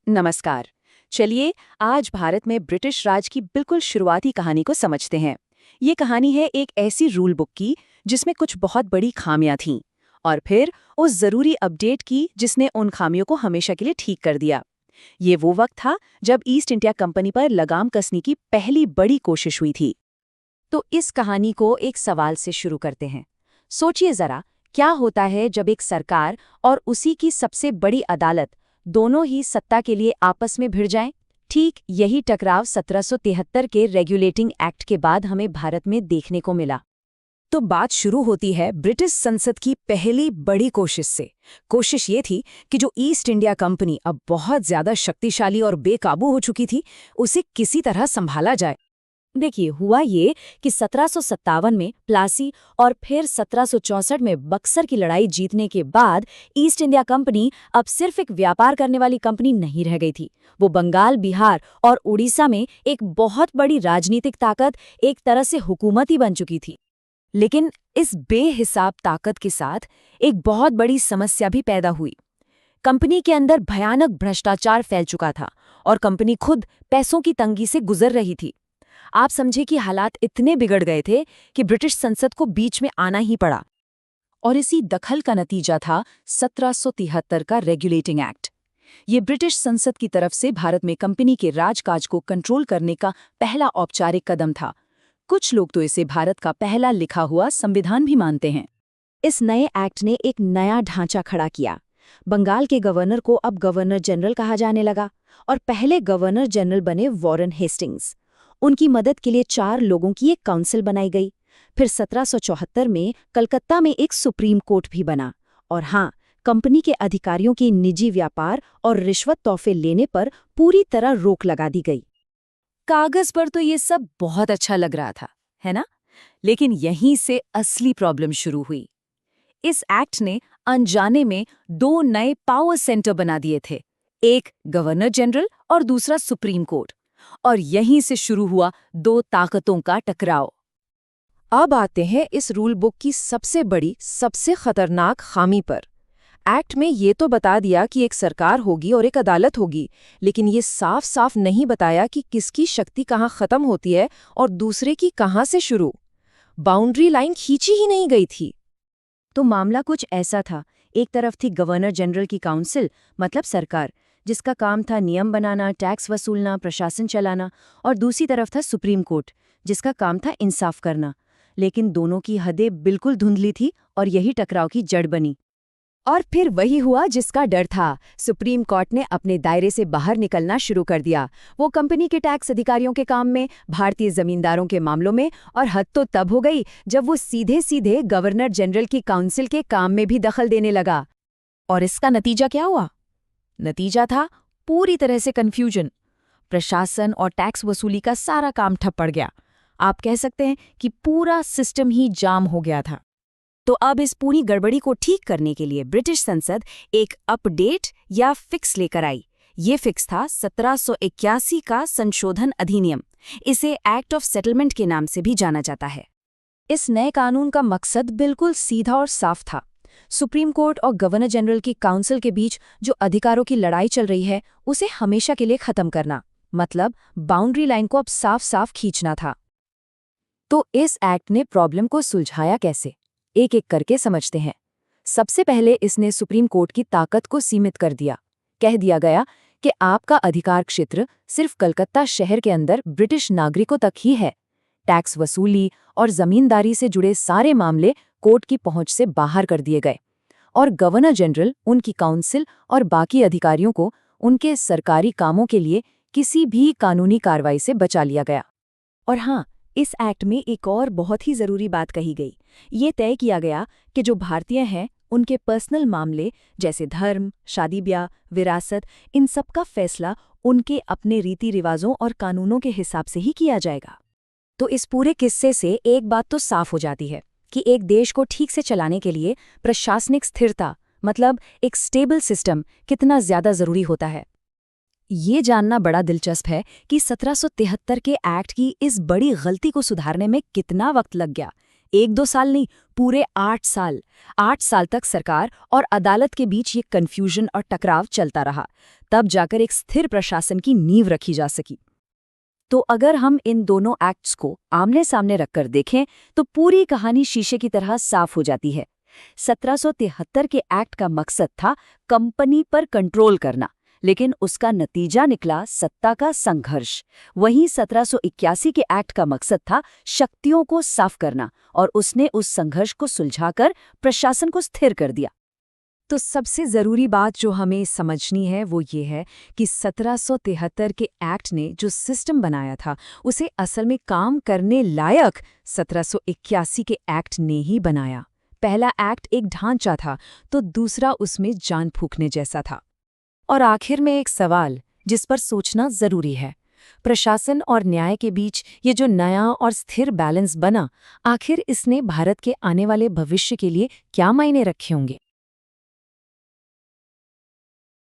नमस्कार। चलिए आज भारत में ब्रिटिश राज की बिल्कुल शुरुआती कहानी को समझते हैं। ये कहानी है एक ऐसी रूल बुक की जिसमें कुछ बहुत बड़ी खामियां थीं और फिर उस जरूरी अपडेट की जिसने उन खामियों को हमेशा के लिए ठीक कर दिया। ये वो वक्त था जब ईस्ट इंडिया कंपनी पर लगाम कसने की पहली बड़ी कोशिश हुई थी। तो इस कहानी को एक सवाल से शुरू करते हैं। सोचिए जरा, क्या होता है जब एक सरकार और उसी की सबसे बड़ी अदालत दोनों ही सत्ता के लिए आपस में भिड़ जाएं? ठीक यही टकराव 1773 के रेगुलेटिंग एक्ट के बाद हमें भारत में देखने को मिला। तो बात शुरू होती है ब्रिटिश संसद की पहली बड़ी कोशिश से। कोशिश ये थी कि जो ईस्ट इंडिया कंपनी अब बहुत ज्यादा शक्तिशाली और बेकाबू हो चुकी थी, उसे किसी तरह संभाला जाए। देखिए, हुआ ये कि 1757 में प्लासी और फिर 1764 में बक्सर की लड़ाई जीतने के बाद ईस्ट इंडिया कंपनी अब सिर्फ एक व्यापार करने वाली कंपनी नहीं रह गई थी। वो बंगाल, बिहार और उड़ीसा में एक बहुत बड़ी राजनीतिक ताकत, एक तरह से हुकूमत ही बन चुकी थी। लेकिन इस बेहिसाब ताकत के साथ एक बहुत बड़ी समस्या भी पैदा हुई। कंपनी के अंदर भयानक भ्रष्टाचार फैल चुका था और कंपनी खुद पैसों की तंगी से गुजर रही थी। आप समझे कि हालात इतने बिगड़ गए थे कि ब्रिटिश संसद को बीच में आना ही पड़ा। और इसी दखल का नतीजा था 1773 का रेगुलेटिंग एक्ट। ये ब्रिटिश संसद की तरफ से भारत में कंपनी के राजकाज को कंट्रोल करने का पहला औपचारिक कदम था। कुछ लोग तो इसे भारत का पहला लिखा हुआ संविधान भी मानते हैं। इस नए एक्ट ने एक नया ढांचा खड़ा किया। बंगाल के गवर्नर को अब गवर्नर जनरल कहा जाने लगा और पहले गवर्नर जनरल बने वॉरेन हेस्टिंग्स। उनकी मदद के लिए 4 लोगों की एक काउंसिल बनाई गई। फिर 1774 में कलकत्ता में एक सुप्रीम कोर्ट भी बना। और हाँ, कंपनी के अधिकारियों की निजी व्यापार और रिश्वत तोहफे लेने पर पूरी तरह रोक लगा दी गई। कागज पर तो ये सब बहुत अच्छा लग रहा था, है ना? लेकिन यहीं से असली प्रॉब्लम शुरू हुई। इस एक्ट ने अनजाने में 2 नए पावर सेंटर बना दिए थे, एक गवर्नर जनरल और दूसरा सुप्रीम कोर्ट। और यहीं से शुरू हुआ 2 ताकतों का टकराव। अब आते हैं इस रूल बुक की सबसे बड़ी, सबसे खतरनाक खामी पर। एक्ट में ये तो बता दिया कि एक सरकार होगी और एक अदालत होगी, लेकिन ये साफ साफ नहीं बताया कि किसकी शक्ति कहाँ खत्म होती है और दूसरे की कहाँ से शुरू। बाउंड्री लाइन खींची ही नहीं गई थी। तो मामला कुछ ऐसा था। एक तरफ थी गवर्नर जनरल की काउंसिल, मतलब सरकार, जिसका काम था नियम बनाना, टैक्स वसूलना, प्रशासन चलाना, और दूसरी तरफ था सुप्रीम कोर्ट, जिसका काम था इंसाफ करना। लेकिन दोनों की हदें बिल्कुल धुंधली थी और यही टकराव की जड़ बनी। और फिर वही हुआ जिसका डर था। सुप्रीम कोर्ट ने अपने दायरे से बाहर निकलना शुरू कर दिया। वो कंपनी के टैक्स अधिकारियों के काम में, भारतीय जमींदारों के मामलों में, और हद तो तब हो गई जब वो सीधे सीधे गवर्नर जनरल की काउंसिल के काम में भी दखल देने लगा। और इसका नतीजा क्या हुआ? नतीजा था पूरी तरह से कन्फ्यूजन। प्रशासन और टैक्स वसूली का सारा काम ठप पड़ गया। आप कह सकते हैं कि पूरा सिस्टम ही जाम हो गया था। तो अब इस पूरी गड़बड़ी को ठीक करने के लिए ब्रिटिश संसद एक अपडेट या फिक्स लेकर आई। ये फिक्स था 1781 का संशोधन अधिनियम। इसे एक्ट ऑफ सेटलमेंट के नाम से भी जाना जाता है। इस नए कानून का मकसद बिल्कुल सीधा और साफ था। सुप्रीम कोर्ट और गवर्नर जनरल की काउंसिल के बीच जो अधिकारों की लड़ाई चल रही है, उसे हमेशा के लिए खत्म करना, मतलब बाउंड्री लाइन को अब साफ साफ खींचना था। तो इस एक्ट ने प्रॉब्लम को सुलझाया कैसे? एक एक करके समझते हैं। सबसे पहले इसने सुप्रीम कोर्ट की ताकत को सीमित कर दिया। कह दिया गया कि आपका अधिकार क्षेत्र सिर्फ कलकत्ता शहर के अंदर ब्रिटिश नागरिकों तक ही है। टैक्स वसूली और जमींदारी से जुड़े सारे मामले कोर्ट की पहुंच से बाहर कर दिए गए और गवर्नर जनरल, उनकी काउंसिल और बाकी अधिकारियों को उनके सरकारी कामों के लिए किसी भी कानूनी कार्रवाई से बचा लिया गया। और हाँ, इस एक्ट में एक और बहुत ही जरूरी बात कही गई। ये तय किया गया कि जो भारतीय हैं, उनके पर्सनल मामले जैसे धर्म, शादी ब्याह, विरासत, इन सब का फैसला उनके अपने रीति रिवाजों और कानूनों के हिसाब से ही किया जाएगा। तो इस पूरे किस्से से एक बात तो साफ हो जाती है कि एक देश को ठीक से चलाने के लिए प्रशासनिक स्थिरता, मतलब एक स्टेबल सिस्टम, कितना ज्यादा जरूरी होता है। ये जानना बड़ा दिलचस्प है कि 1773 के एक्ट की इस बड़ी गलती को सुधारने में कितना वक्त लग गया। 1-2 साल नहीं, पूरे 8 साल। 8 साल तक सरकार और अदालत के बीच ये कन्फ्यूजन और टकराव चलता रहा। तब जाकर एक स्थिर प्रशासन की नींव रखी जा सकी। तो अगर हम इन दोनों एक्ट्स को आमने सामने रखकर देखें तो पूरी कहानी शीशे की तरह साफ हो जाती है। 1773 के एक्ट का मकसद था कंपनी पर कंट्रोल करना, लेकिन उसका नतीजा निकला सत्ता का संघर्ष। वहीं 1781 के एक्ट का मकसद था शक्तियों को साफ करना, और उसने उस संघर्ष को सुलझाकर प्रशासन को स्थिर कर दिया। तो सबसे ज़रूरी बात जो हमें समझनी है वो ये है कि 1773 के एक्ट ने जो सिस्टम बनाया था उसे असल में काम करने लायक 1781 के एक्ट ने ही बनाया। पहला एक्ट एक ढांचा था तो दूसरा उसमें जान फूंकने जैसा था। और आखिर में एक सवाल जिस पर सोचना ज़रूरी है, प्रशासन और न्याय के बीच ये जो नया और स्थिर बैलेंस बना, आखिर इसने भारत के आने वाले भविष्य के लिए क्या मायने रखे होंगे।